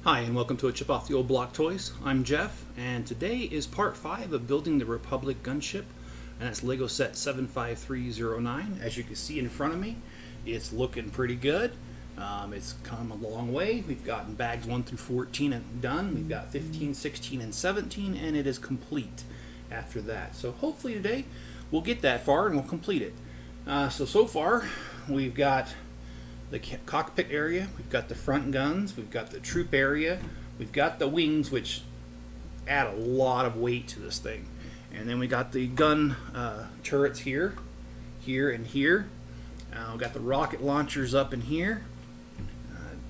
Hi, and welcome to a Chip Off the Old Block Toys. I'm Jeff, and today is part 5 of building the Republic Gunship, and that's Lego set 75309. As you can see in front of me, it's looking pretty good. It's come a long way. We've gotten bags 1 through 14 and done. We've got 15, 16, and 17, and it is complete after that. So hopefully today we'll get that far and we'll complete it. So far we've got the cockpit area, we've got the front guns, we've got the troop area, we've got the wings, which add a lot of weight to this thing, and then we got the gun turrets here, and here. We've got the rocket launchers up in here.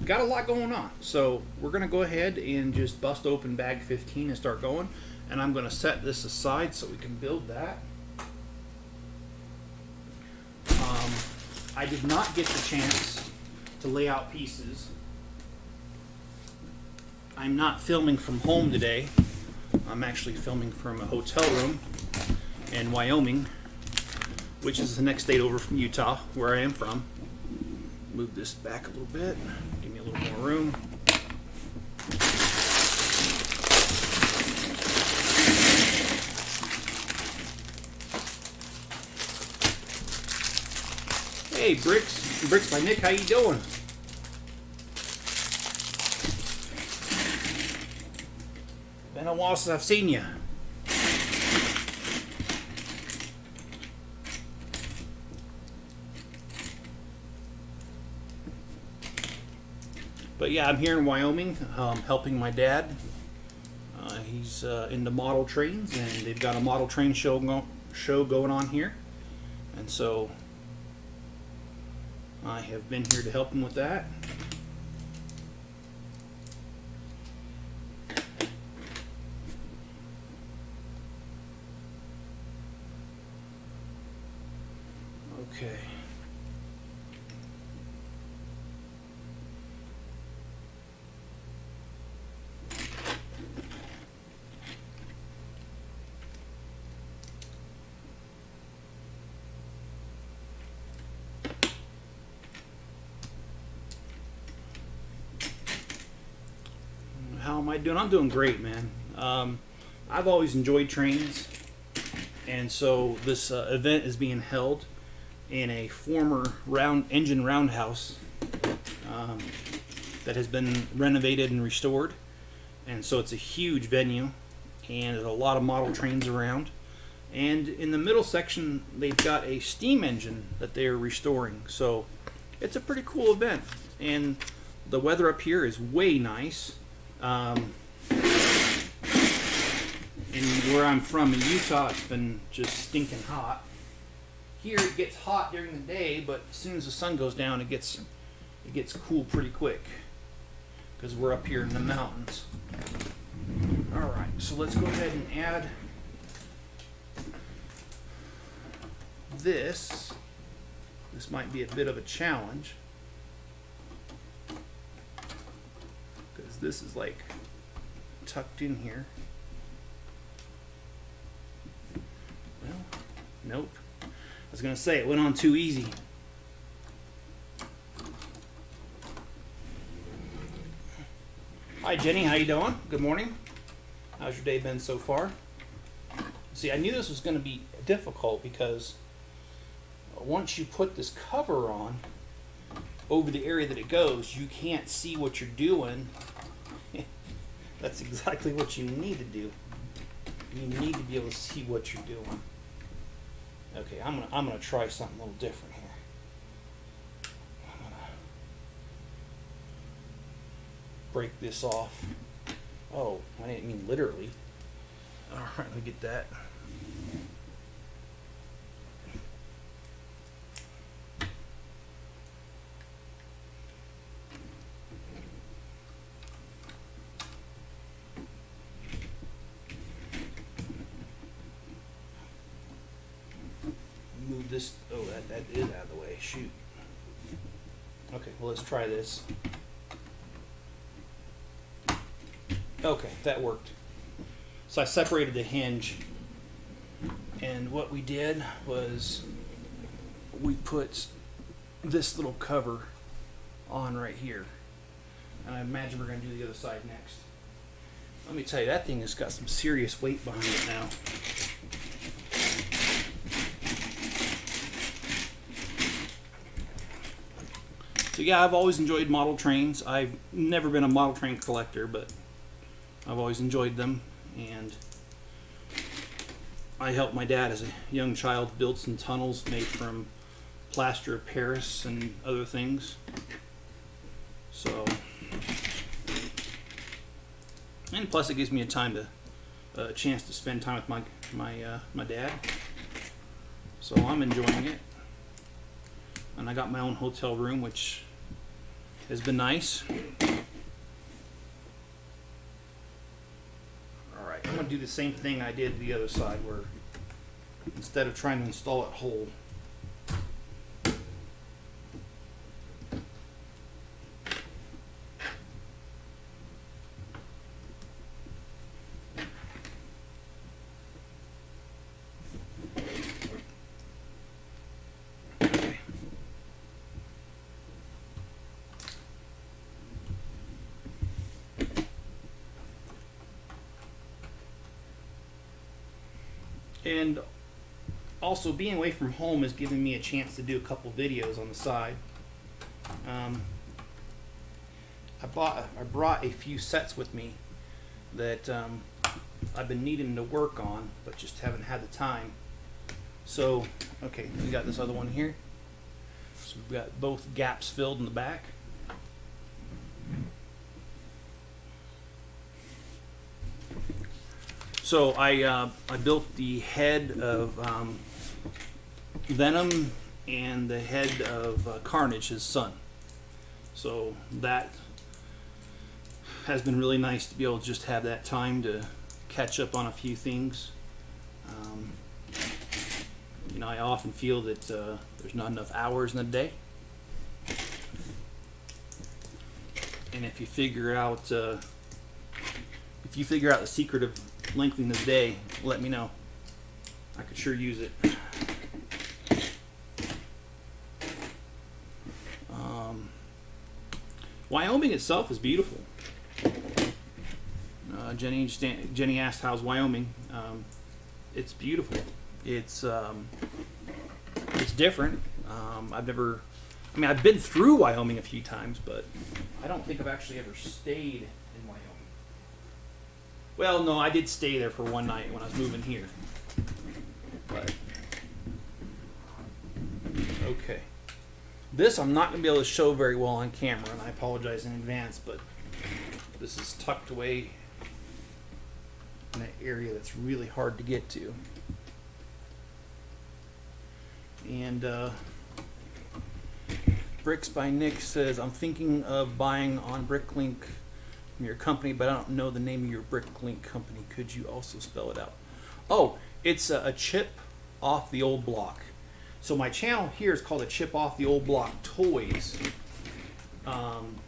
Got a lot going on, so we're going to go ahead and just bust open bag 15 and start going, and I'm going to set this aside so we can build that. I did not get the chance to lay out pieces. I'm not filming from home today. I'm actually filming from a hotel room in Wyoming, which is the next state over from Utah, where I am from. Move this back a little bit, give me a little more room. Hey, Bricks by Nick, how you doing? Been a while since I've seen you. But yeah, I'm here in Wyoming, helping my dad. He's into model trains, and they've got a model train show going on here, and so I have been here to help him with that. Okay. How am I doing? I'm doing great, man. I've always enjoyed trains, and so this event is being held in a former engine roundhouse that has been renovated and restored, and so it's a huge venue, and there's a lot of model trains around. And in the middle section, they've got a steam engine that they're restoring, so it's a pretty cool event. And the weather up here is way nice. And where I'm from in Utah, it's been just stinking hot. Here it gets hot during the day, but as soon as the sun goes down, it gets cool pretty quick because we're up here in the mountains. All right, so let's go ahead and add this. This might be a bit of a challenge because this is like tucked in here. Well, nope. I was gonna say it went on too easy. Hi Jenny, how you doing? Good morning. How's your day been so far? See, I knew this was gonna be difficult because once you put this cover on over the area that it goes, you can't see what you're doing. That's exactly what you need to do. You need to be able to see what you're doing. Okay, I'm gonna try something a little different here. I'm gonna break this off. Oh, I didn't mean literally. All right, let me get that. Move this. Oh, that is out of the way. Shoot. Okay, well, let's try this. Okay, that worked. So I separated the hinge, and what we did was we put this little cover on right here. And I imagine we're going to do the other side next. Let me tell you, that thing has got some serious weight behind it now. So yeah, I've always enjoyed model trains. I've never been a model train collector, but I've always enjoyed them. And I helped my dad as a young child build some tunnels made from plaster of Paris and other things. So, and plus it gives me a chance to spend time with my dad. So I'm enjoying it. And I got my own hotel room, which has been nice. Alright, I'm going to do the same thing I did the other side, where instead of trying to install it whole, and also being away from home has given me a chance to do a couple videos on the side. I brought a few sets with me that I've been needing to work on, but just haven't had the time. So, okay, we got this other one here. So we've got both gaps filled in the back. So I built the head of Venom and the head of Carnage, his son. So that has been really nice to be able to just have that time to catch up on a few things. You know, I often feel that there's not enough hours in the day. And if you figure out the secret of lengthening the day, let me know. I could sure use it. Wyoming itself is beautiful. Jenny asked, "How's Wyoming?" It's beautiful. It's different. I've been through Wyoming a few times, but I don't think I've actually ever stayed in Wyoming. Well, no, I did stay there for one night when I was moving here. But okay. This I'm not going to be able to show very well on camera, and I apologize in advance, but this is tucked away in an area that's really hard to get to. And Bricks by Nick says, "I'm thinking of buying on Bricklink from your company, but I don't know the name of your Bricklink company. Could you also spell it out?" Oh, it's a chip off the old block. So my channel here is called A Chip Off the Old Block Toys. And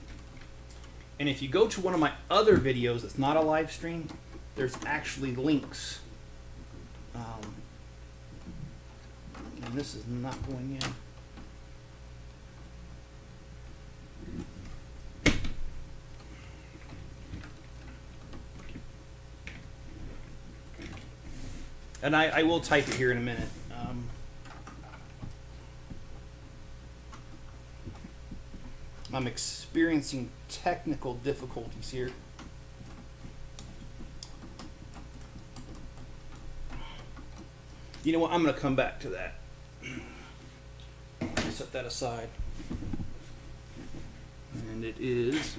if you go to one of my other videos that's not a live stream, there's actually links. And this is not going in. And I will type it here in a minute. I'm experiencing technical difficulties here. You know what? I'm going to come back to that. Set that aside. And it is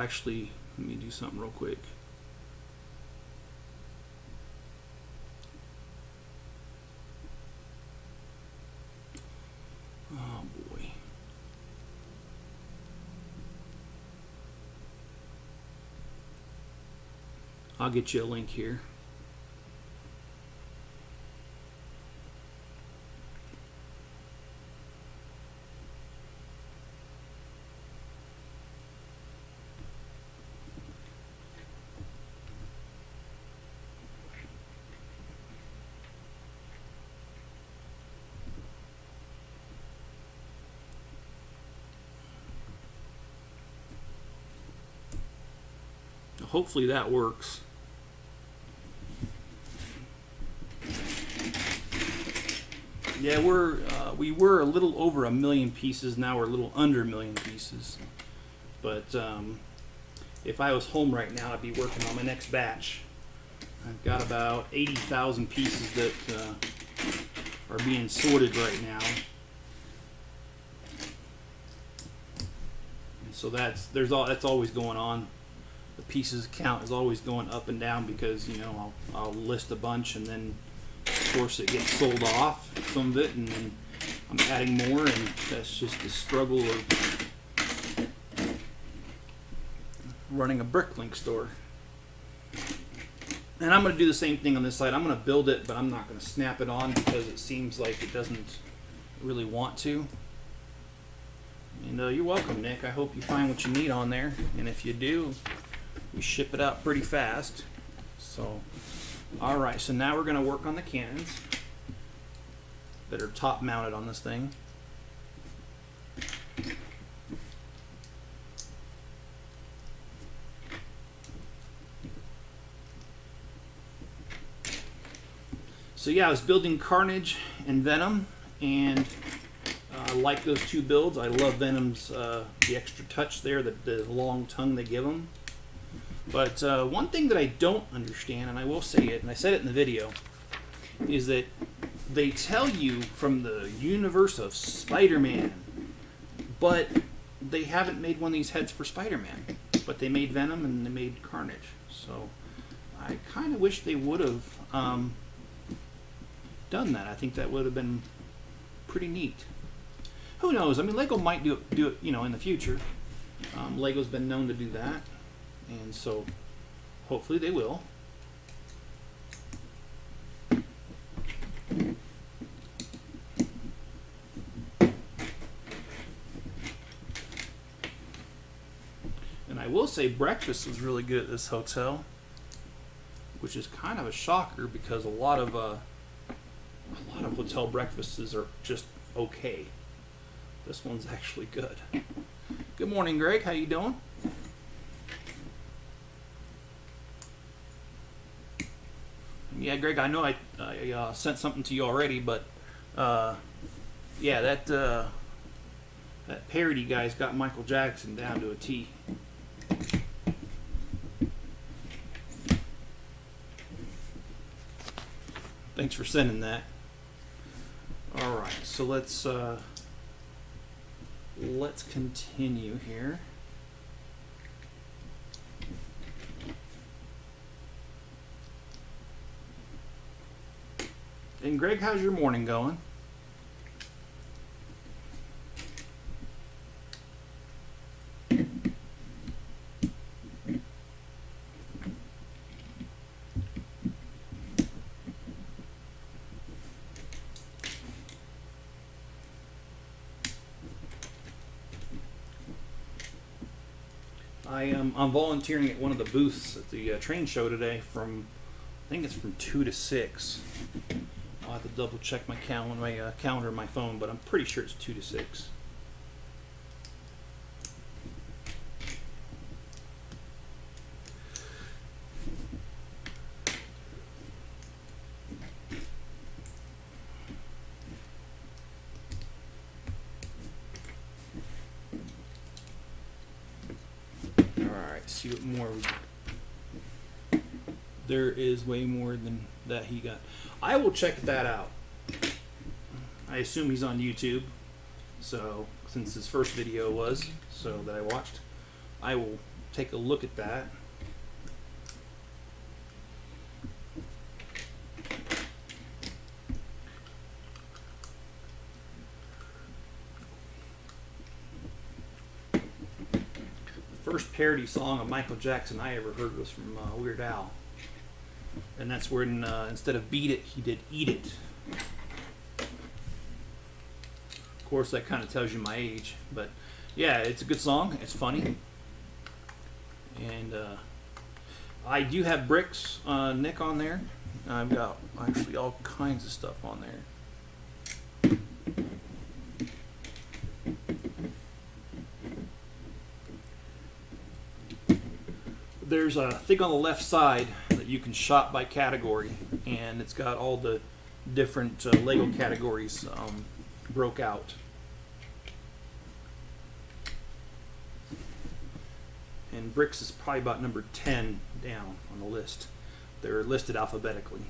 actually, let me do something real quick. Oh boy. I'll get you a link here. Hopefully that works. Yeah, we were a little over 1 million pieces. Now we're a little under 1 million pieces. But if I was home right now, I'd be working on my next batch. I've got about 80,000 pieces that are being sorted right now. And so that's always going on. The pieces count is always going up and down because, you know, I'll list a bunch and then of course it gets sold off, some of it, and then I'm adding more, and that's just the struggle of running a Bricklink store. And I'm going to do the same thing on this side. I'm going to build it, but I'm not going to snap it on because it seems like it doesn't really want to. And you're welcome, Nick. I hope you find what you need on there, and if you do, we ship it out pretty fast. So, alright, so now we're going to work on the cannons that are top mounted on this thing. So yeah, I was building Carnage and Venom, and I like those two builds. I love Venom's the extra touch there, the long tongue they give him. But one thing that I don't understand, and I will say it, and I said it in the video, is that they tell you from the universe of Spider-Man, but they haven't made one of these heads for Spider-Man. But they made Venom and they made Carnage. So I kind of wish they would have done that. I think that would have been pretty neat. Who knows? I mean, Lego might do it, you know, in the future. Lego's been known to do that, and so hopefully they will. And I will say breakfast was really good at this hotel, which is kind of a shocker because a lot of hotel breakfasts are just okay. This one's actually good. Good morning, Greg. How you doing? Yeah, Greg, I know I sent something to you already, but yeah, that parody guy's got Michael Jackson down to a T. Thanks for sending that. All right, so let's continue here. And Greg, how's your morning going? I'm volunteering at one of the booths at the train show today from, I think it's from 2 to 6. I'll have to double check my calendar on my phone, but I'm pretty sure it's 2 to 6. See what more there is. Way more than that he got. I will check that out. I assume he's on YouTube, so since his first video was that I watched, I will take a look at that. First parody song of Michael Jackson I ever heard was from Weird Al, and that's when instead of beat it, he did eat it. Of course, that kind of tells you my age, but yeah, it's a good song. It's funny, and I do have bricks, Nick, on there. I've got actually all kinds of stuff on there. there's a thing on the left side that you can shop by category, and it's got all the different Lego categories broke out. And bricks is probably about number 10 down on the list. They're listed alphabetically.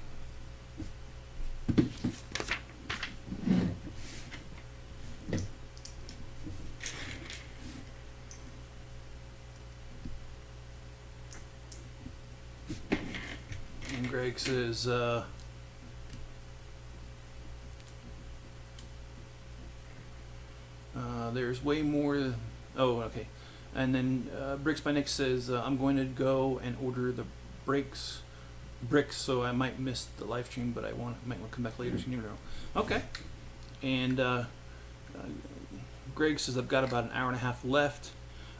And Greg says, there's way more. Oh, okay. And then Bricks by Nick says, I'm going to go and order the bricks, so I might miss the live stream, but might want to come back later, so you never know. Okay. And Greg says, I've got about an hour and a half left.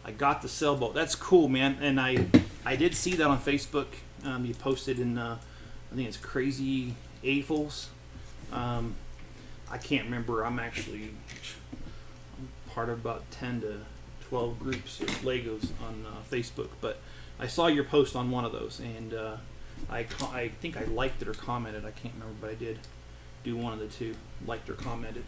I got the sailboat. That's cool, man. And I did see that on Facebook. You posted in, I think it's Crazy Aphils. I can't remember. I'm part of about 10 to 12 groups of Legos on Facebook, but I saw your post on one of those, and I think I liked it or commented. I can't remember, but I did do one of the two, liked or commented.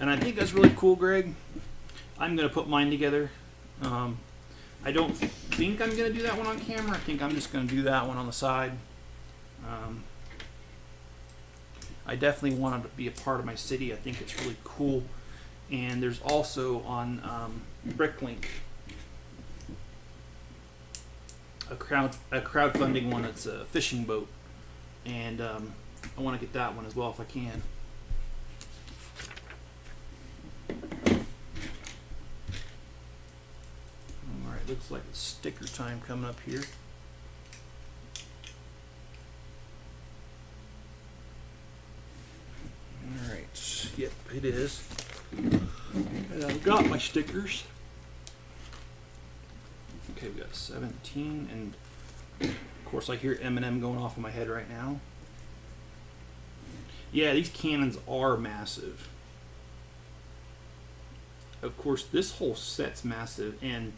And I think that's really cool, Greg. I'm going to put mine together. I don't think I'm going to do that one on camera. I think I'm just going to do that one on the side. I definitely want it to be a part of my city. I think it's really cool. And there's also on Bricklink a crowdfunding one that's a fishing boat. And I want to get that one as well if I can. Looks like it's sticker time coming up here. Alright, yep, it is. And I've got my stickers. Okay, we got 17, and of course I hear Eminem going off in my head right now. Yeah, these cannons are massive. Of course, this whole set's massive, and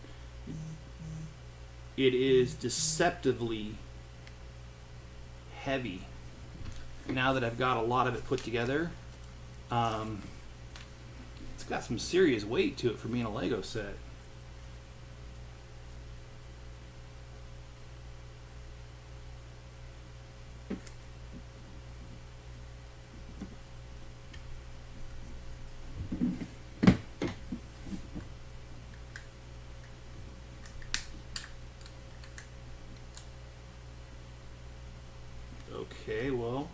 it is deceptively heavy. Now that I've got a lot of it put together, it's got some serious weight to it for being a Lego set. Okay, well,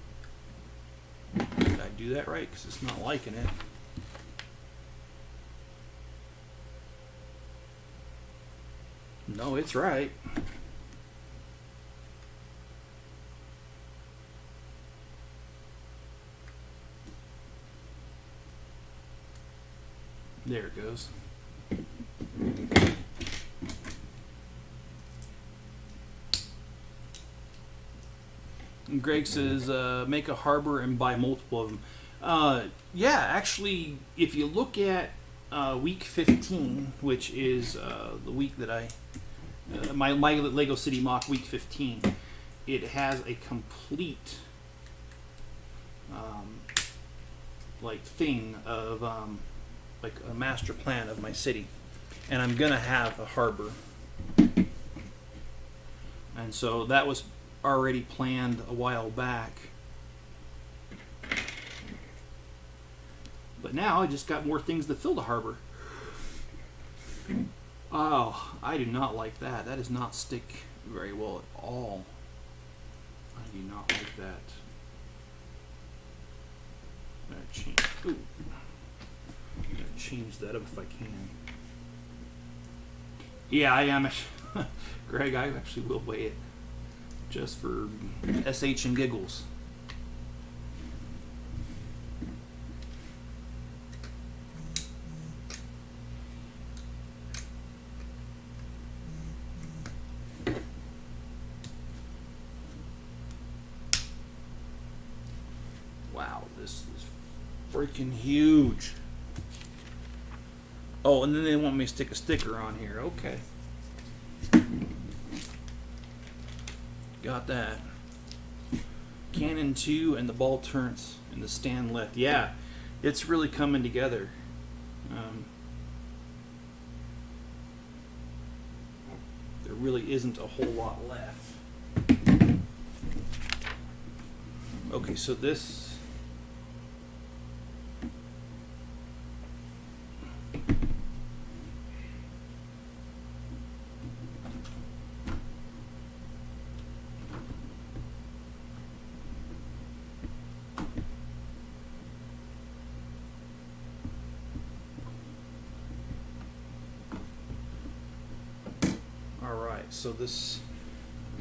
did I do that right? Because it's not liking it. No, it's right. There it goes. And Greg says, make a harbor and buy multiple of them. Yeah, actually, if you look at week 15, which is the week that my Lego City Mock week 15, it has a complete thing of like a master plan of my city, and I'm gonna have a harbor, and so that was already planned a while back, but now I just got more things to fill the harbor. Oh, I do not like that. That does not stick very well at all. I do not like that. I'm gonna change that up if I can. Yeah, I am. Greg, I actually will weigh it just for SH and giggles. freaking huge. Oh, and then they want me to stick a sticker on here. Okay. Got that. Cannon 2 and the ball turrets and the stand left. Yeah, it's really coming together. There really isn't a whole lot left. Okay, so this... Alright, so this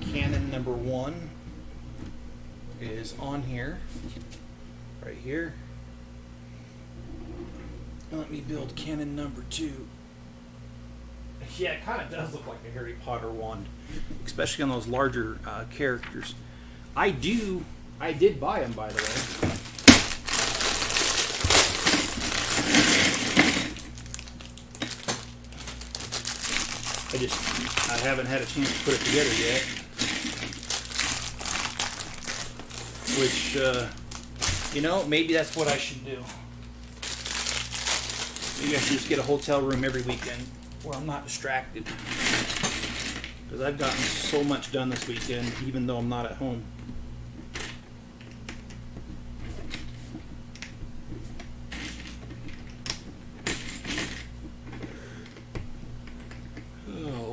cannon number 1 is on here, right here. Let me build cannon number 2. Yeah, it kind of does look like a Harry Potter wand, especially on those larger characters. I did buy them, by the way. I haven't had a chance to put it together yet. Which, you know, maybe that's what I should do. Maybe I should just get a hotel room every weekend where I'm not distracted. Because I've gotten so much done this weekend, even though I'm not at home.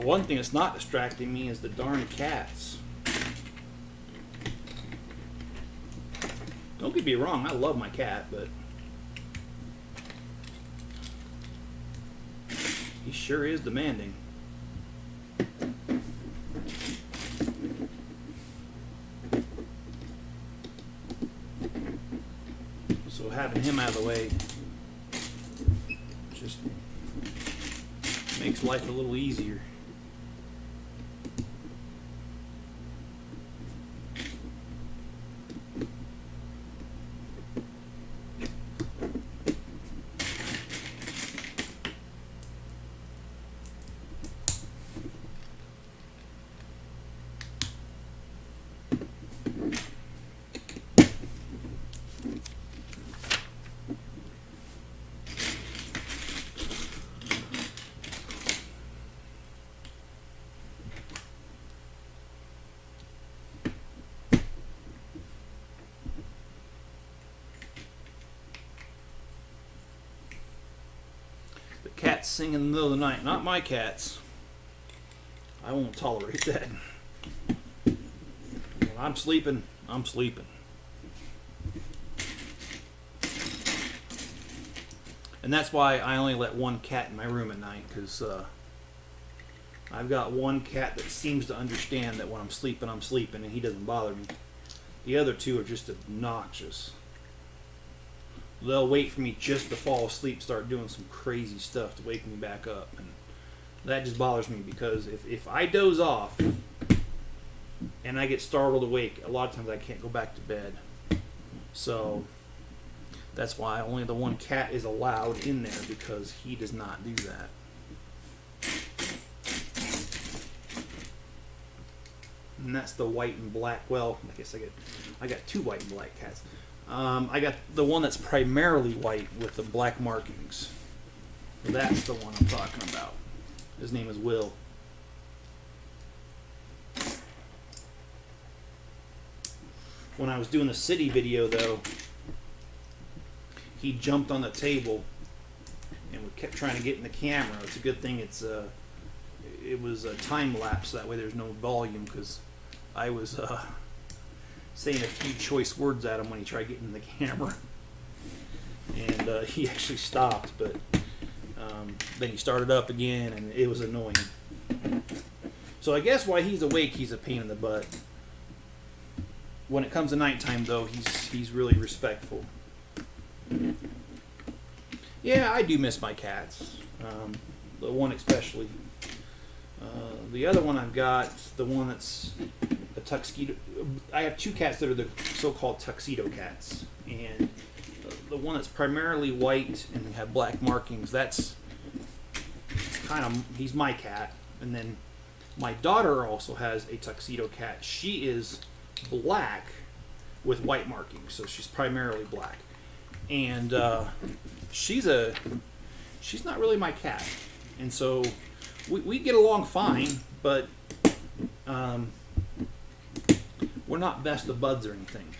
One thing that's not distracting me is the darn cats. Don't get me wrong, I love my cat, but he sure is demanding. So having him out of the way just makes life a little easier. Cats sing in the middle of the night. Not my cats. I won't tolerate that. When I'm sleeping, I'm sleeping. And that's why I only let one cat in my room at night, because I've got one cat that seems to understand that when I'm sleeping, and he doesn't bother me. The other two are just obnoxious. They'll wait for me just to fall asleep, start doing some crazy stuff to wake me back up. And that just bothers me, because if I doze off and I get startled awake, a lot of times I can't go back to bed. So that's why only the one cat is allowed in there, because he does not do that. And that's the white and black. Well, I guess I got two white and black cats. I got the one that's primarily white with the black markings. That's the one I'm talking about. His name is Will. When I was doing the city video, though, he jumped on the table and we kept trying to get in the camera. It's a good thing it was a time lapse, that way there's no volume, because I was saying a few choice words at him when he tried getting in the camera. And he actually stopped, but then he started up again, and it was annoying. So I guess while he's awake, he's a pain in the butt. When it comes to nighttime, though, he's really respectful. Yeah, I do miss my cats. The one especially. The other one I've got, the one that's a tuxedo. I have two cats that are the so-called tuxedo cats, and the one that's primarily white and have black markings, that's kind of, he's my cat. And then my daughter also has a tuxedo cat. She is black with white markings, so she's primarily black. And she's not really my cat, and so we get along fine, but we're not best of buds or anything.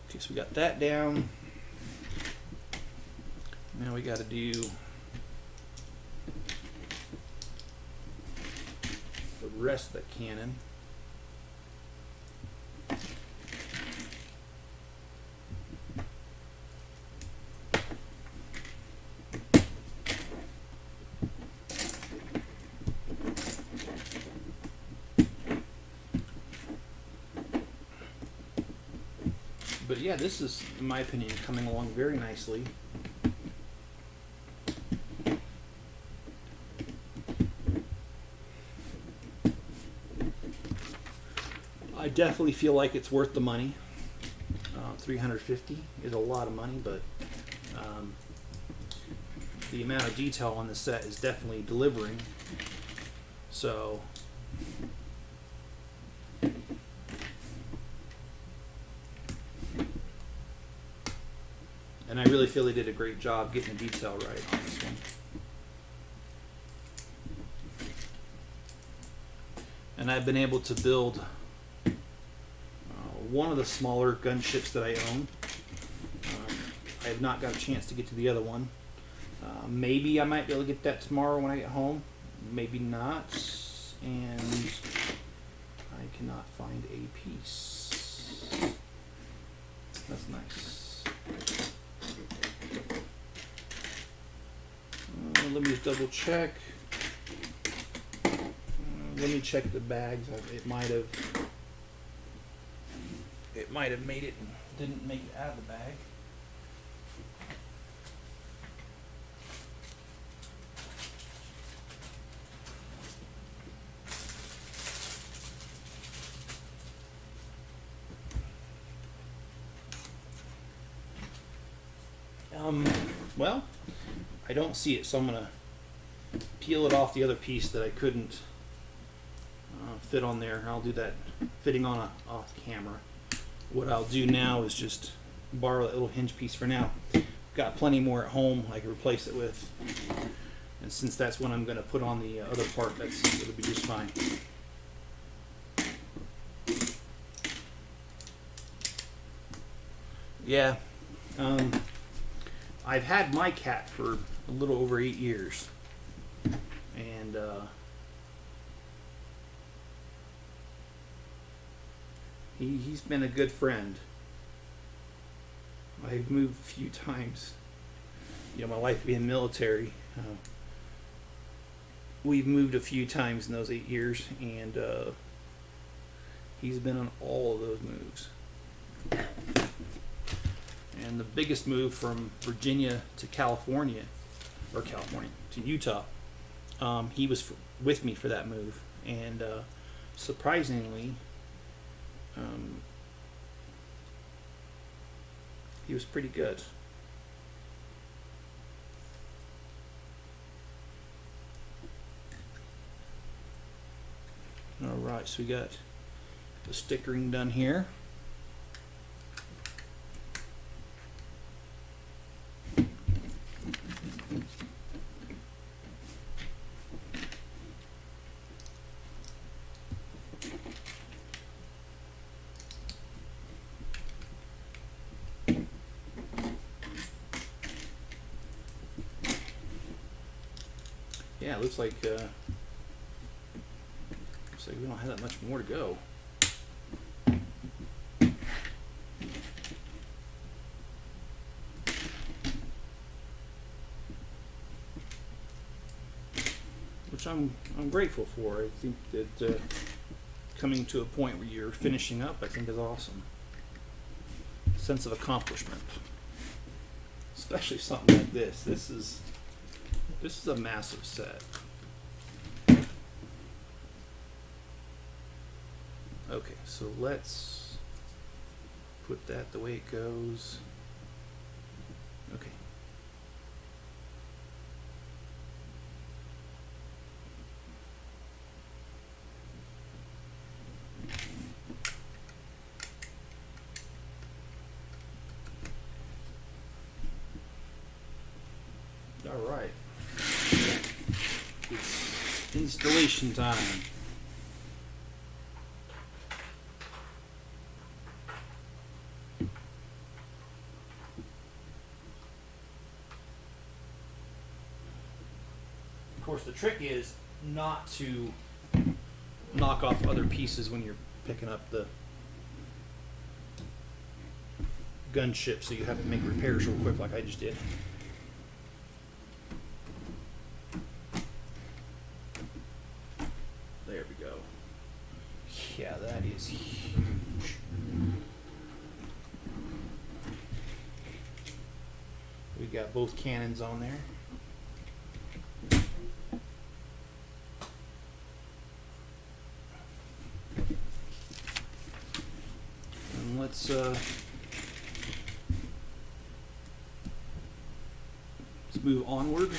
Okay, so we got that down. Now we got to do the rest of the cannon. But yeah, this is, in my opinion, coming along very nicely. I definitely feel like it's worth the money. $350 is a lot of money, but the amount of detail on the set is definitely delivering. So and I really feel they did a great job getting the detail right on this one. And I've been able to build one of the smaller gunships that I own. I have not got a chance to get to the other one. Maybe I might be able to get that tomorrow when I get home. Maybe not. And I cannot find a piece. That's nice. Let me just double check. Let me check the bags. It might have made it and didn't make it out of the bag. Well, I don't see it, so I'm gonna peel it off the other piece that I couldn't fit on there. I'll do that fitting on off camera. What I'll do now is just borrow that little hinge piece for now. Got plenty more at home I can replace it with, and since that's when I'm going to put on the other part, it'll be just fine. Yeah, I've had my cat for a little over 8 years, and he's been a good friend. I've moved a few times. You know, my wife being military, we've moved a few times in those 8 years, and he's been on all of those moves. And the biggest move from Virginia to California, or California to Utah, he was with me for that move, and surprisingly, he was pretty good. Alright, so we got the stickering done here. Yeah, it looks like we don't have that much more to go. Which I'm grateful for. I think that coming to a point where you're finishing up, I think, is awesome. Sense of accomplishment, especially something like this. This is a massive set. Okay, so let's put that the way it goes. Okay. All right. It's installation time. Of course, the trick is not to knock off other pieces when you're picking up the gunship, so you have to make repairs real quick like I just did. There we go. Yeah, that is huge. We got both cannons on there. And let's move onward.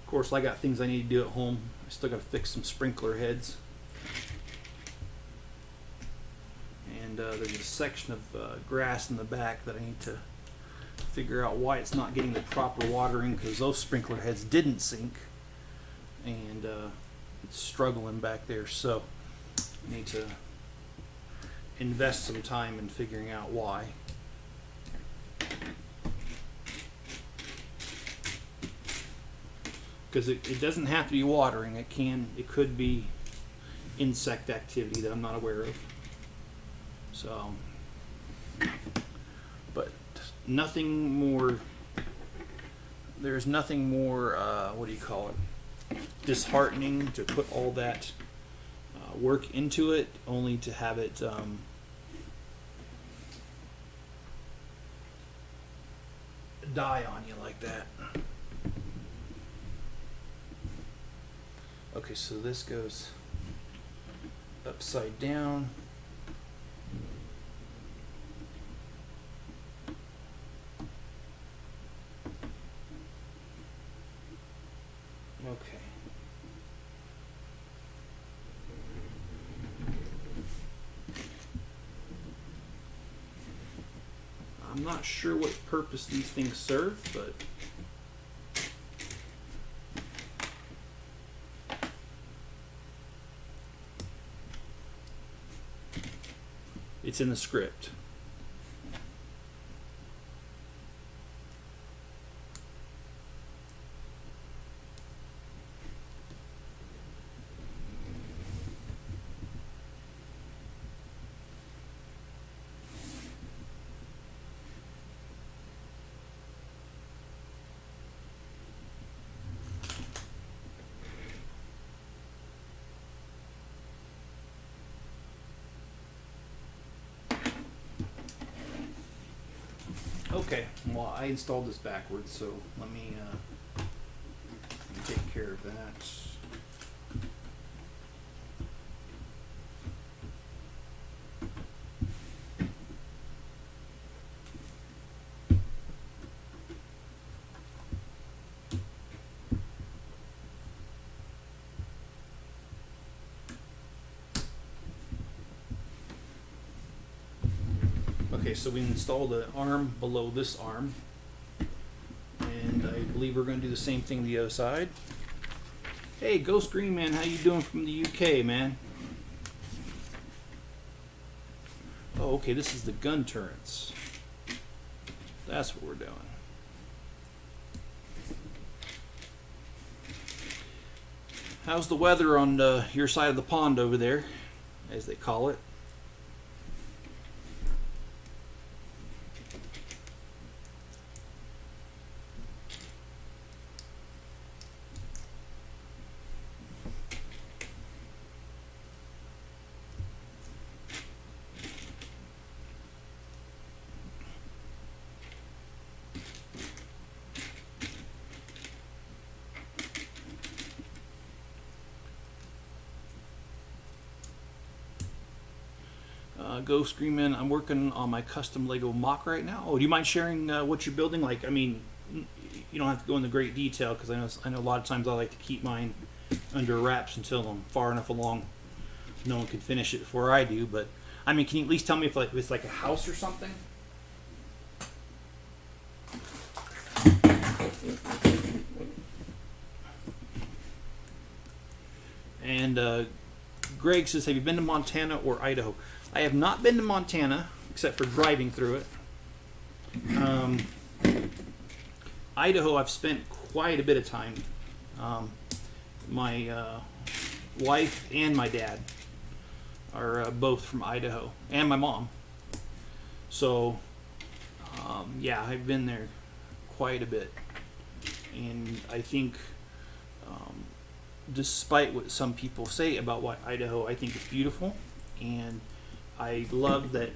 Of course, I got things I need to do at home. I still got to fix some sprinkler heads. And there's a section of grass in the back that I need to figure out why it's not getting the proper watering, because those sprinkler heads didn't sink. And it's struggling back there. So I need to invest some time in figuring out why. Because it doesn't have to be watering. It could be insect activity that I'm not aware of. So, but nothing more. There's nothing more. What do you call it? Disheartening to put all that work into it, only to have it die on you like that. Okay, so this goes upside down. Okay. I'm not sure what purpose these things serve, but it's in the script. Okay, well, I installed this backwards, so let me take care of that. Okay, so we installed the arm below this arm, and I believe we're going to do the same thing the other side. Hey, Ghost Green Man, how you doing from the UK, man? Oh, okay, this is the gun turrets. That's what we're doing. How's the weather on your side of the pond over there, as they call it? Go Screamin', I'm working on my custom Lego mock right now. Oh, do you mind sharing what you're building? Like, I mean, you don't have to go into great detail because I know a lot of times I like to keep mine under wraps until I'm far enough along no one can finish it before I do. But I mean, can you at least tell me if it's like a house or something? And Greg says, have you been to Montana or Idaho? I have not been to Montana except for driving through it. Idaho, I've spent quite a bit of time. My wife and my dad are both from Idaho, and my mom. So, yeah, I've been there quite a bit. And I think, despite what some people say about Idaho, I think it's beautiful. And I love that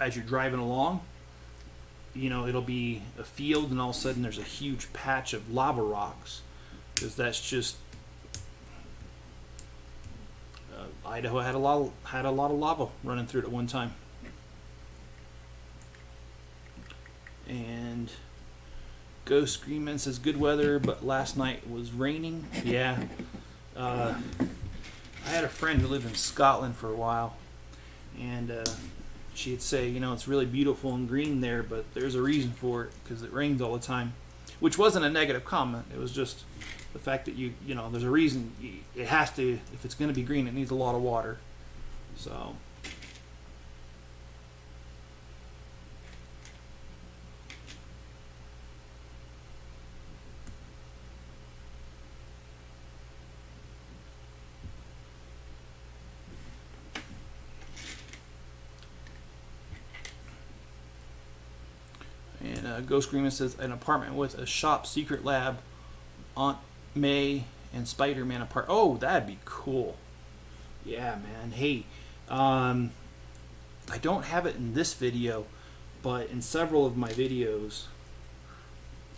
as you're driving along, you know, it'll be a field and all of a sudden there's a huge patch of lava rocks. Because that's just... Idaho had a lot of lava running through it at one time. And Ghost Screamin' says good weather, but last night was raining. Yeah. I had a friend who lived in Scotland for a while, and she'd say, you know, it's really beautiful and green there, but there's a reason for it because it rains all the time. Which wasn't a negative comment. It was just the fact that you know, there's a reason. It has to, if it's going to be green, it needs a lot of water. So. And Ghost Screamin' says an apartment with a shop, secret lab, Aunt May, and Spider-Man apart. Oh, that'd be cool. Yeah, man. Hey, I don't have it in this video, but in several of my videos,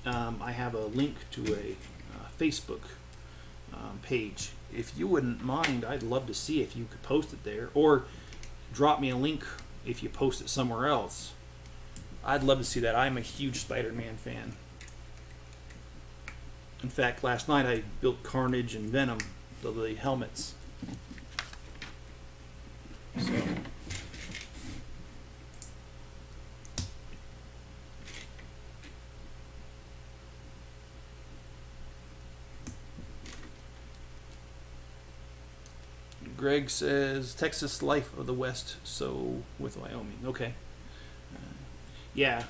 I have a link to a Facebook page. If you wouldn't mind, I'd love to see if you could post it there, or drop me a link if you post it somewhere else. I'd love to see that. I'm a huge Spider-Man fan. In fact, last night I built Carnage and Venom, the helmets. So. Greg says, Texas life of the West, so with Wyoming. Okay. Yeah,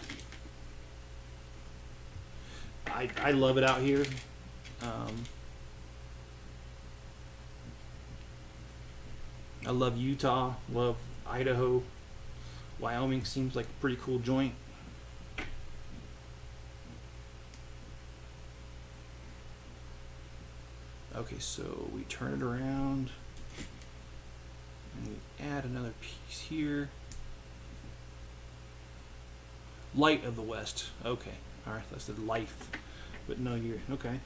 I love it out here. I love Utah, love Idaho. Wyoming seems like a pretty cool joint. Okay, so we turn it around and we add another piece here. Light of the West. Okay. Alright, that's the life. But no, you're... Okay.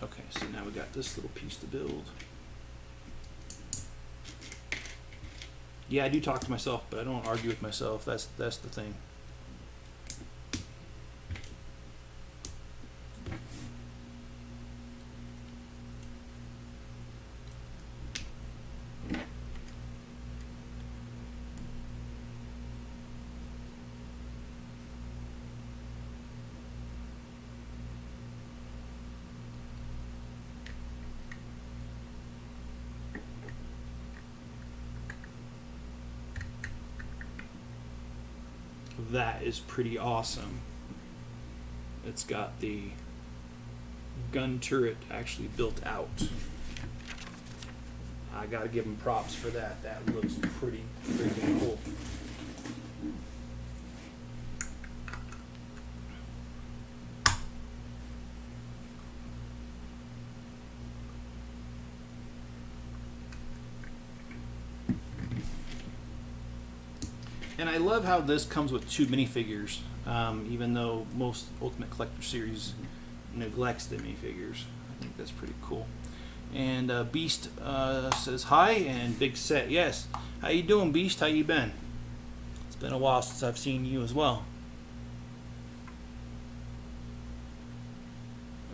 Okay, so now we got this little piece to build. Yeah, I do talk to myself, but I don't argue with myself. That's the thing. That is pretty awesome. It's got the gun turret actually built out. I gotta give them props for that. That looks pretty freaking cool. And I love how this comes with 2 minifigures, even though most Ultimate Collector Series neglects the minifigures. I think that's pretty cool. And Beast says hi, and Big Set, yes. How you doing, Beast? How you been? It's been a while since I've seen you as well.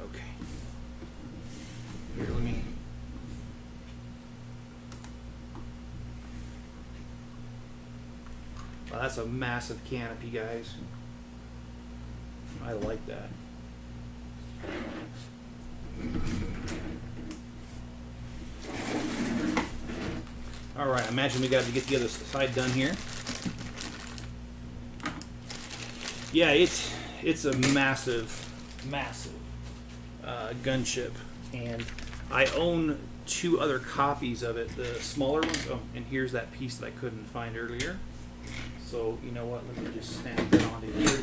Okay. Here, let me... Wow, that's a massive canopy, guys. I like that. Alright, I imagine we got to get the other side done here. Yeah, it's a massive gunship, and I own 2 other copies of it, the smaller ones. Oh, and here's that piece that I couldn't find earlier. So, you know what, let me just snap that onto here.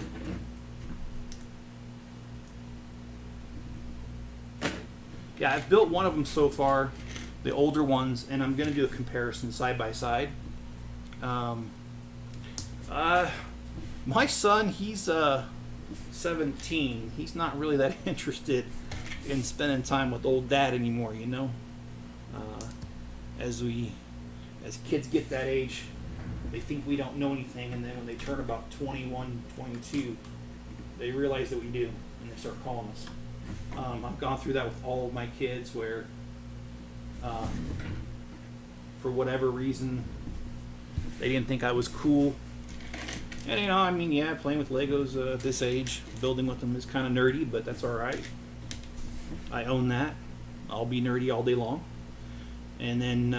Yeah, I've built one of them so far, the older ones, and I'm going to do a comparison side by side. My son, he's 17. He's not really that interested in spending time with old dad anymore, you know. As kids get that age, they think we don't know anything, and then when they turn about 21, 22, they realize that we do, and they start calling us. I've gone through that with all of my kids where, for whatever reason, they didn't think I was cool. And, you know, I mean, yeah, playing with Legos at this age, building with them is kind of nerdy, but that's all right. I own that. I'll be nerdy all day long. And then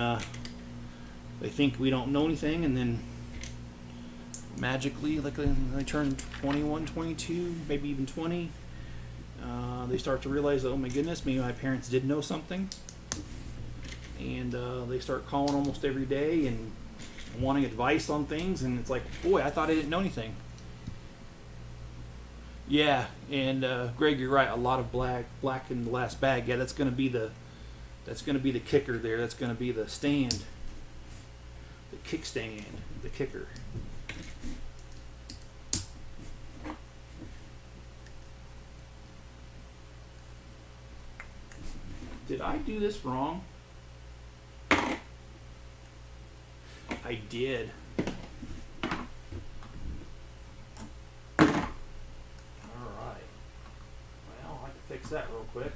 they think we don't know anything, and then magically, like when they turn 21, 22, maybe even 20, they start to realize that, oh my goodness, maybe my parents did know something. And they start calling almost every day and wanting advice on things, and it's like, boy, I thought I didn't know anything. Yeah, and Greg, you're right. A lot of black in the last bag. Yeah, that's gonna be the kicker there. That's gonna be the stand, the kickstand, the kicker. Did I do this wrong? I did. Alright. Well, I can fix that real quick.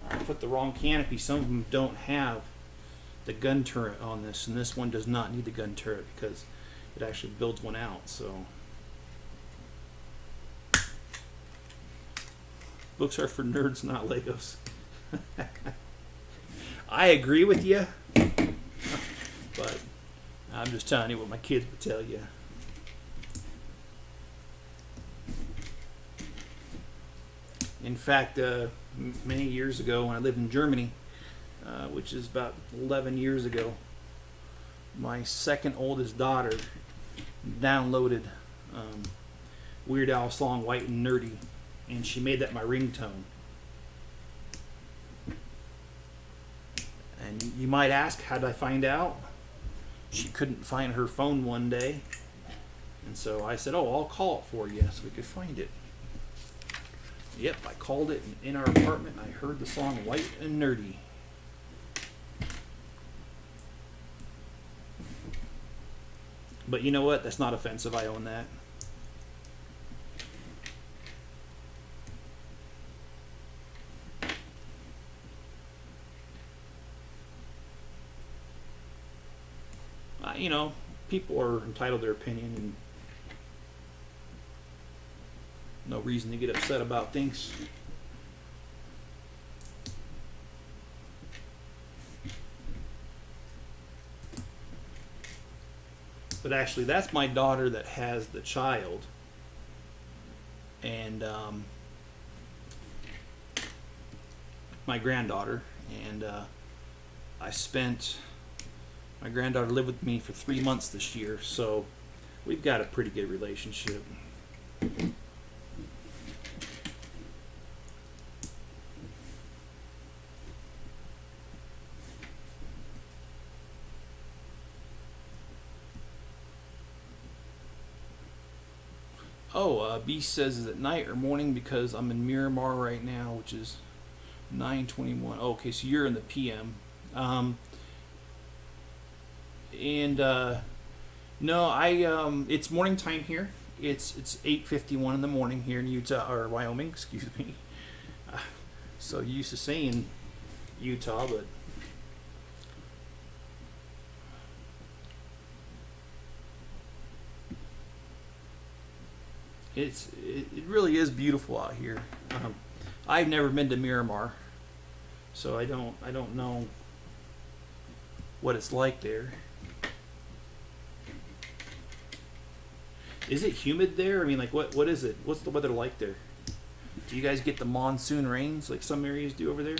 I put the wrong canopy. Some of them don't have the gun turret on this, and this one does not need the gun turret because it actually builds one out. So books are for nerds, not Legos. I agree with you. But I'm just telling you what my kids would tell you. In fact, many years ago when I lived in Germany, which is about 11 years ago, my second oldest daughter downloaded Weird Al song White and Nerdy, and she made that my ringtone. And you might ask, how did I find out? She couldn't find her phone one day, and so I said, oh, I'll call it for you so we could find it. Yep, I called it in our apartment, and I heard the song White and Nerdy. But you know what? That's not offensive. I own that. You know, people are entitled to their opinion, and no reason to get upset about things. But actually, that's my daughter that has the child, and my granddaughter, and my granddaughter lived with me for 3 months this year, so we've got a pretty good relationship. Oh, Beast says, is it night or morning because I'm in Miramar right now, which is 9:21. Oh, okay, so you're in the PM. No, it's morning time here. It's 8:51 in the morning here in Utah or Wyoming, excuse me. So used to saying Utah, but it really is beautiful out here. I've never been to Miramar, so I don't know what it's like there. Is it humid there? I mean, like, what is it? What's the weather like there? Do you guys get the monsoon rains like some areas do over there?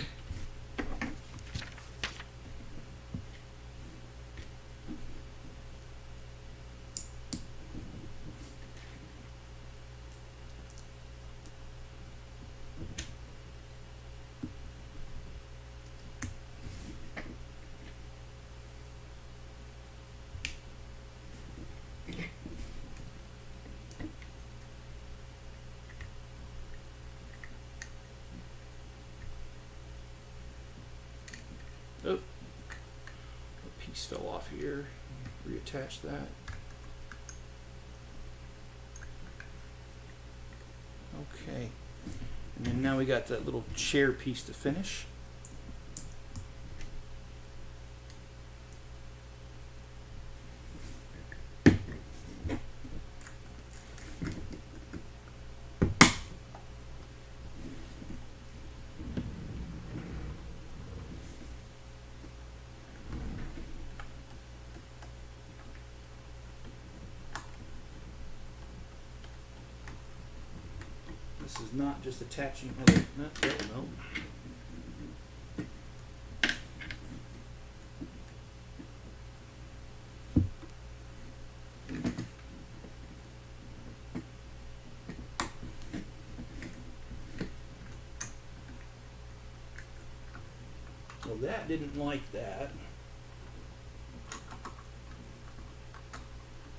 Oh, a piece fell off here. Reattach that. Okay. And then now we got that little chair piece to finish. This is not just attaching other. No. Well, that didn't like that.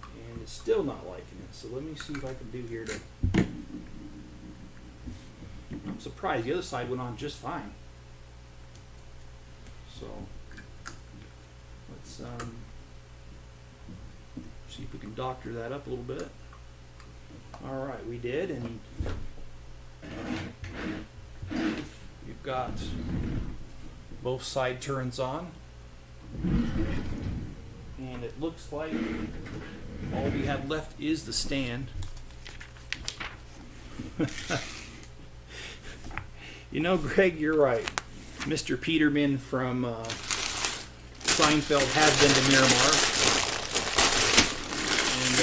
And it's still not liking it. So let me see if I can do here to. I'm surprised the other side went on just fine. So let's see if we can doctor that up a little bit. All right, we did, and you've got both side turrets on, and it looks like all we have left is the stand. You know, Greg, you're right. Mr. Peterman from Seinfeld has been to Miramar. And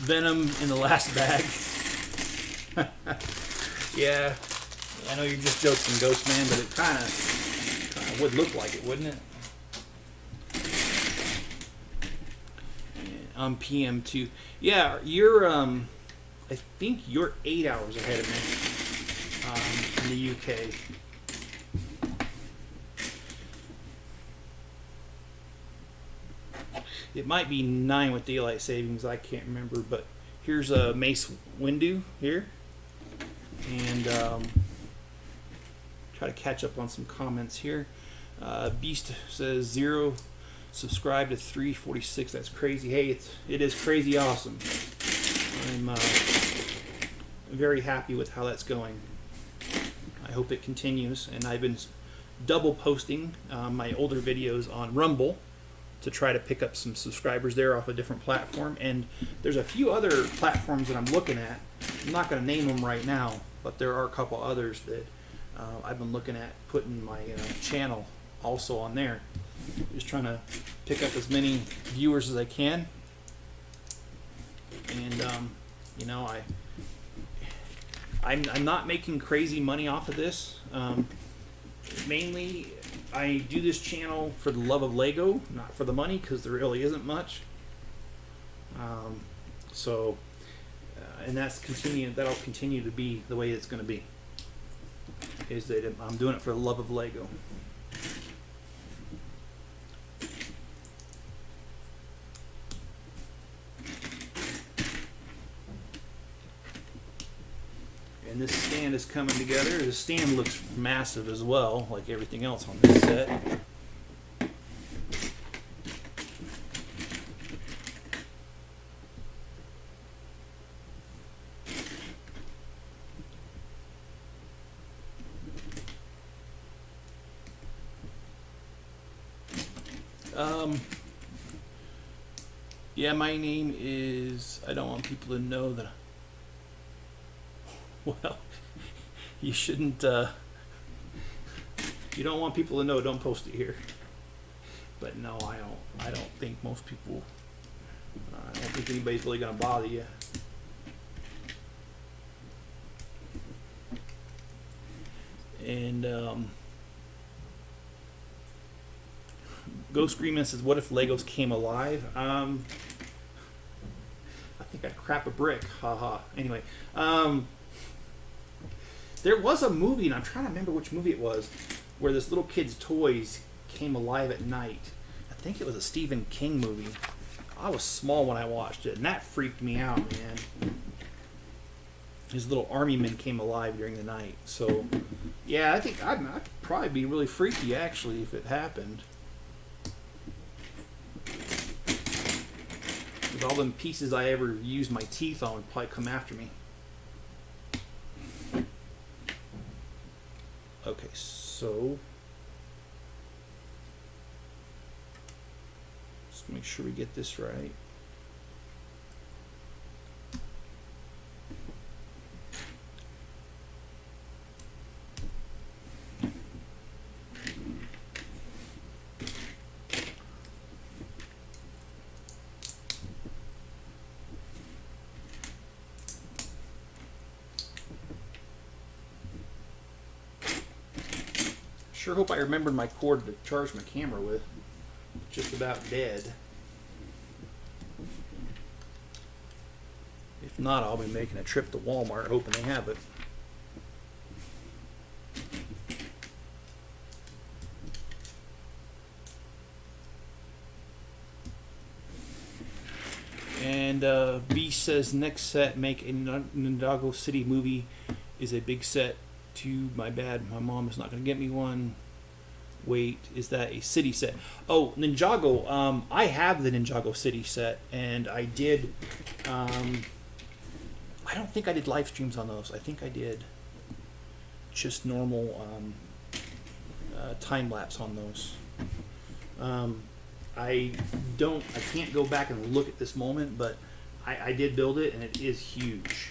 Venom in the last bag. Yeah, I know you're just joking, Ghost Man, but it kind of would look like it, wouldn't it? PM2. Yeah, you're I think you're 8 hours ahead of me in the UK. It might be 9 with daylight savings, I can't remember, but here's a Mace Windu here, and try to catch up on some comments here. Beast says 0 subscribe to 346. That's crazy. Hey, it is crazy awesome. I'm very happy with how that's going. I hope it continues, and I've been double posting my older videos on Rumble to try to pick up some subscribers there off a different platform, and there's a few other platforms that I'm looking at. I'm not going to name them right now, but there are a couple others that I've been looking at putting my channel also on there. Just trying to pick up as many viewers as I can, and you know, I'm not making crazy money off of this. Mainly, I do this channel for the love of Lego, not for the money, because there really isn't much. And that'll continue to be the way it's going to be. Is that I'm doing it for the love of Lego. And this stand is coming together. The stand looks massive as well, like everything else on this set. Yeah, my name is, I don't want people to know that, well, you shouldn't, you don't want people to know, don't post it here. But no, I don't think most people, I don't think anybody's really going to bother you. And, Ghost Screaming says, what if Legos came alive? I think I'd crap a brick. Haha. Anyway, there was a movie, and I'm trying to remember which movie it was, where this little kid's toys came alive at night. I think it was a Stephen King movie. I was small when I watched it, and that freaked me out, man. His little army men came alive during the night. So, yeah, I think I'd probably be really freaky, actually, if it happened. With all them pieces I ever used my teeth on would probably come after me. Okay, so let's make sure we get this right. Sure hope I remembered my cord to charge my camera with. Just about dead. If not, I'll be making a trip to Walmart hoping they have it. And B says, next set, make a Ninjago City movie is a big set. Too my bad, my mom is not going to get me one. Wait, is that a city set? Oh, Ninjago. I have the Ninjago City set, and I did. I don't think I did live streams on those. I think I did just normal time lapse on those. I can't go back and look at this moment, but I did build it, and it is huge.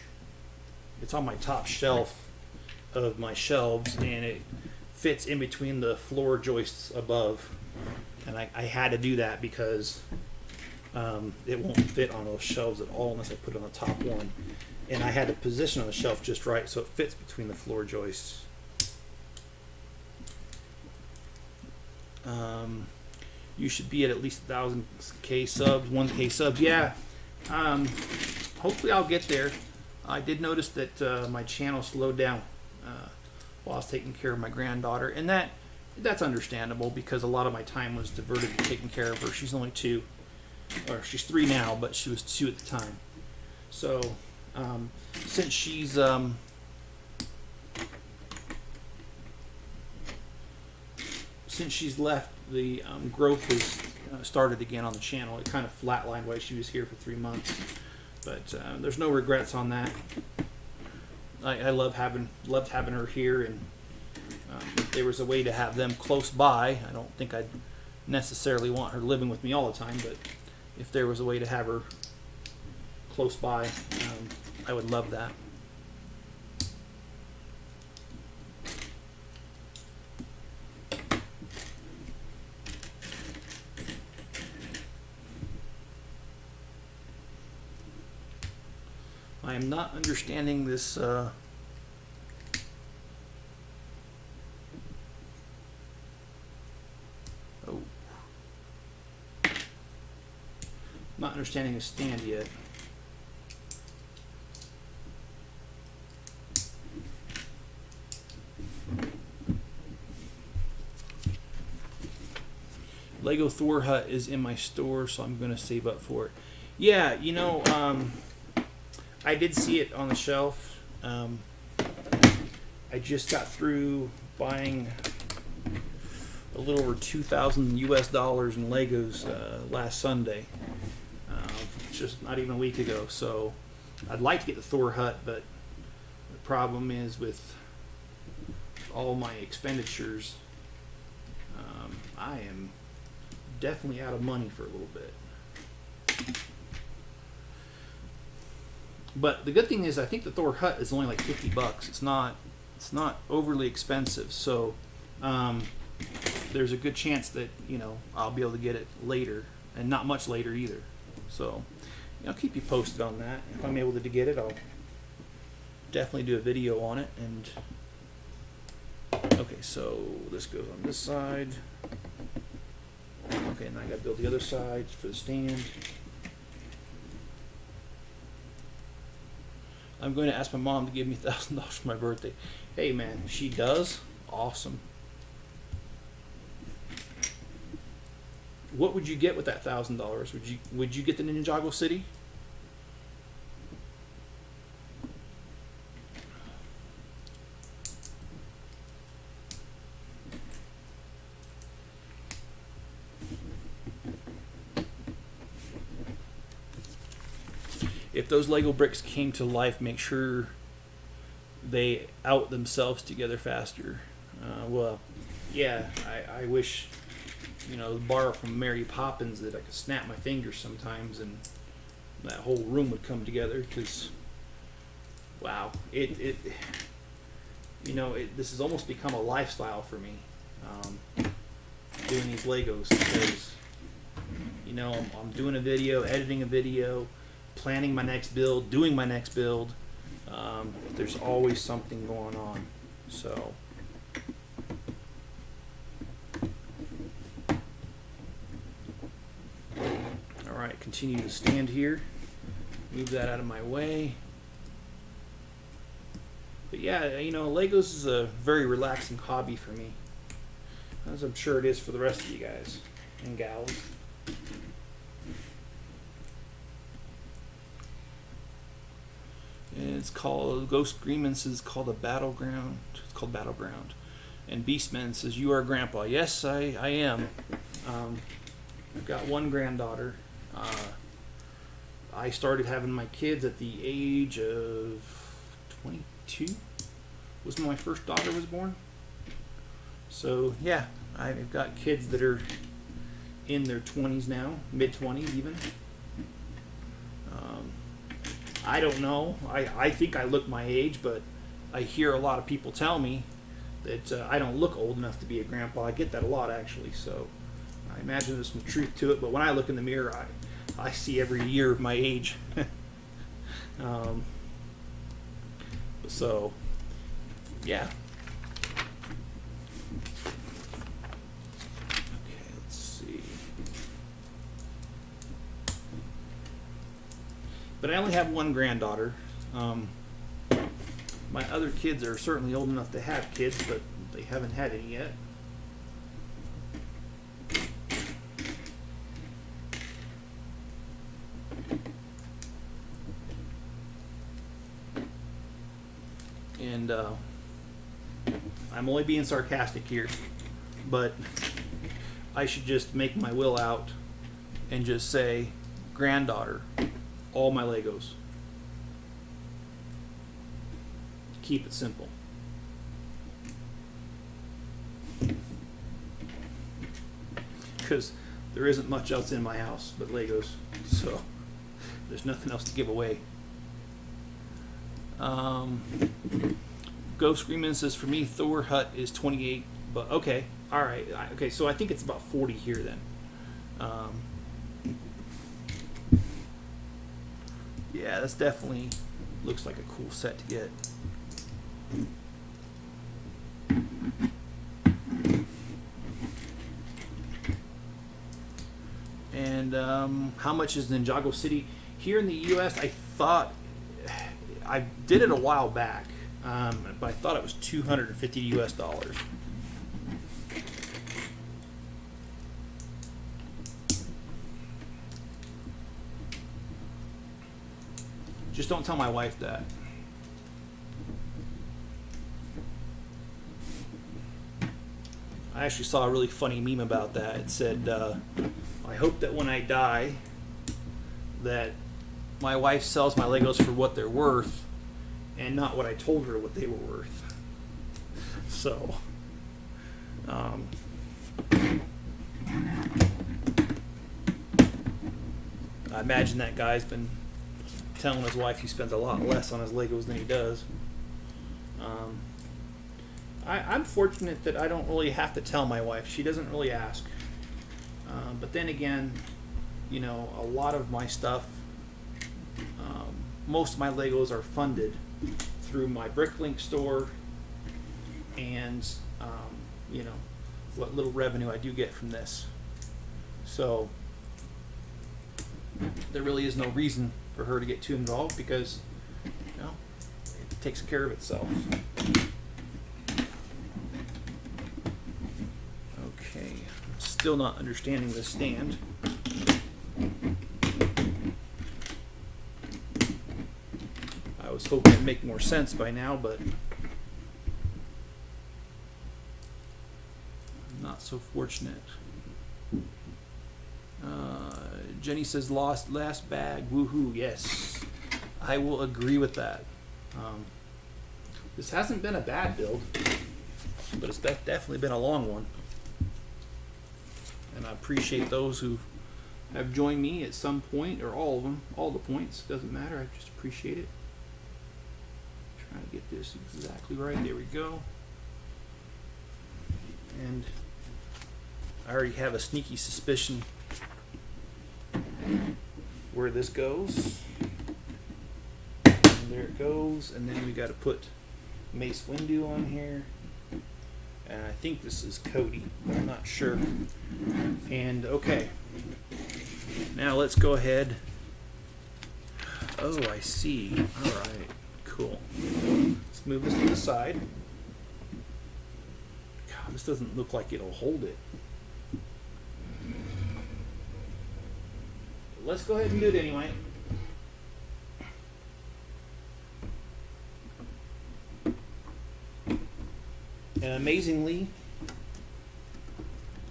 It's on my top shelf of my shelves, and it fits in between the floor joists above, and I had to do that because it won't fit on those shelves at all unless I put it on the top one, and I had to position on the shelf just right so it fits between the floor joists. You should be at least 1,000k subs, 1k subs. Yeah, hopefully I'll get there. I did notice that my channel slowed down while I was taking care of my granddaughter, and that's understandable because a lot of my time was diverted to taking care of her. She's only 2, or she's 3 now, but she was 2 at the time. So since she's left, the growth has started again on the channel. It kind of flatlined while she was here for 3 months, but there's no regrets on that. I loved having her here, and if there was a way to have them close by, I don't think I'd necessarily want her living with me all the time, but if there was a way to have her close by, I would love that. I am not understanding this not understanding the stand yet. Lego Thor Hut is in my store, so I'm going to save up for it. Yeah, you know, I did see it on the shelf. I just got through buying a little over 2,000 US dollars in Legos last Sunday, just not even a week ago. So I'd like to get the Thor Hut, but the problem is with all my expenditures, I am definitely out of money for a little bit. But the good thing is, I think the Thor Hut is only like $50. It's not overly expensive. So there's a good chance that, you know, I'll be able to get it later, and not much later either. So I'll keep you posted on that. If I'm able to get it, I'll definitely do a video on it. And okay, so this goes on this side. Okay, now I gotta build the other side for the stand. I'm going to ask my mom to give me $1,000 for my birthday. Hey man, if she does, awesome. What would you get with that $1,000? Would you get the Ninjago City? If those Lego bricks came to life, make sure they out themselves together faster. Well, yeah, I wish, you know, borrow from Mary Poppins that I could snap my fingers sometimes and that whole room would come together. Because, wow, this has almost become a lifestyle for me, doing these Legos, because, you know, I'm doing a video, editing a video, planning my next build, doing my next build. There's always something going on. So alright, continue to stand here, move that out of my way. But yeah, you know, Legos is a very relaxing hobby for me, as I'm sure it is for the rest of you guys and gals. It's called, Ghost Greenman says called a battleground. It's called Battleground. And Beastman says, you are grandpa. Yes, I am. I've got one granddaughter. I started having my kids at the age of 22. Was when my first daughter was born. So yeah, I've got kids that are in their 20s now, mid-20s even. I don't know. I think I look my age, but I hear a lot of people tell me that I don't look old enough to be a grandpa. I get that a lot, actually. So I imagine there's some truth to it. But when I look in the mirror, I see every year of my age. So yeah. Okay, let's see. But I only have one granddaughter. My other kids are certainly old enough to have kids, but they haven't had any yet. And I'm only being sarcastic here, but I should just make my will out and just say, granddaughter, all my Legos. Keep it simple. Because there isn't much else in my house but Legos, so there's nothing else to give away. Ghost Screamin' says, for me, Thor Hut is 28, but okay, all right, okay, so I think it's about 40 here then. Yeah, that's definitely looks like a cool set to get. And how much is Ninjago City? Here in the US, I thought, I did it a while back, but I thought it was $250 US. Just don't tell my wife that. I actually saw a really funny meme about that. It said, I hope that when I die, that my wife sells my Legos for what they're worth and not what I told her what they were worth. So, I imagine that guy's been telling his wife he spends a lot less on his Legos than he does. I'm fortunate that I don't really have to tell my wife. She doesn't really ask. But then again, you know, a lot of my stuff, most of my Legos are funded through my Bricklink store and, you know, what little revenue I do get from this. So there really is no reason for her to get too involved because, you know, it takes care of itself. Okay, I'm still not understanding this stand. I was hoping it'd make more sense by now, but I'm not so fortunate. Jenny says last bag, woohoo, yes. I will agree with that. This hasn't been a bad build, but it's definitely been a long one. And I appreciate those who have joined me at some point, or all of them, all the points, doesn't matter, I just appreciate it. Trying to get this exactly right, there we go. And I already have a sneaky suspicion where this goes. And there it goes, and then we got to put Mace Windu on here. And I think this is Cody, but I'm not sure. And okay, now let's go ahead. Oh, I see. All right, cool. Let's move this to the side. God, this doesn't look like it'll hold it. Let's go ahead and do it anyway. And amazingly,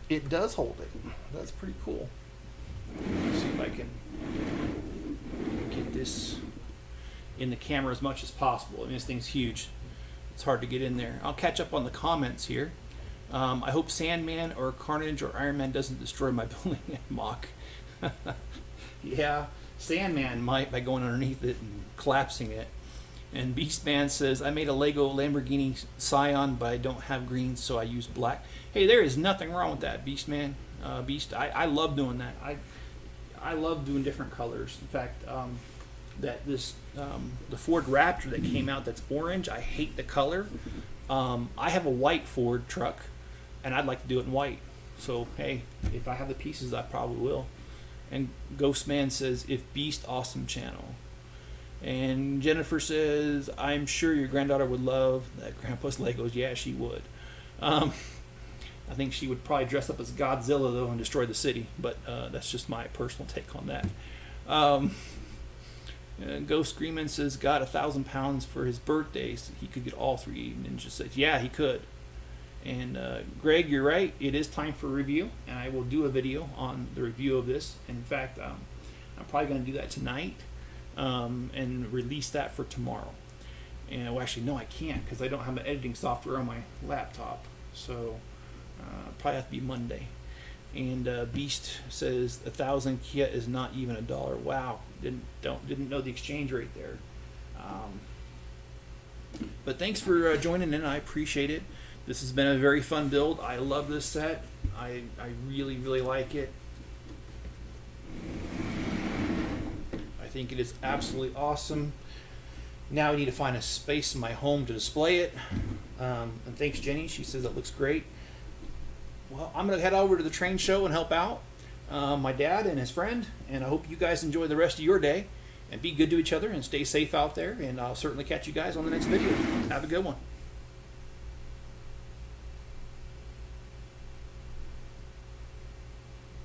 it does hold it. That's pretty cool. Let's see if I can get this in the camera as much as possible. I mean, this thing's huge. It's hard to get in there. I'll catch up on the comments here. I hope Sandman or Carnage or Iron Man doesn't destroy my building and mock. Yeah, Sandman might by going underneath it and collapsing it. And Beastman says, I made a Lego Lamborghini Scion, but I don't have green, so I use black. Hey, there is nothing wrong with that, Beastman. I love doing that. I love doing different colors. In fact, the Ford Raptor that came out that's orange, I hate the color. I have a white Ford truck, and I'd like to do it in white. So, hey, if I have the pieces, I probably will. And Ghostman says, if Beast, awesome channel. And Jennifer says, I'm sure your granddaughter would love that Grandpa's Legos. Yeah, she would. I think she would probably dress up as Godzilla, though, and destroy the city. But that's just my personal take on that. Ghost Screamin' says, got 1,000 pounds for his birthday, so he could get all 3 ninja sets. Yeah, he could. And Greg, you're right. It is time for a review, and I will do a video on the review of this. In fact, I'm probably going to do that tonight and release that for tomorrow. And well, actually, no, I can't because I don't have my editing software on my laptop. So probably have to be Monday. And Beast says 1,000 Kia is not even $1. Wow, didn't know the exchange rate there. But thanks for joining in. I appreciate it. This has been a very fun build. I love this set. I really, really like it. I think it is absolutely awesome. Now I need to find a space in my home to display it. And thanks, Jenny. She says it looks great. Well, I'm going to head over to the train show and help out my dad and his friend. And I hope you guys enjoy the rest of your day. And be good to each other and stay safe out there. And I'll certainly catch you guys on the next video. Have a good one.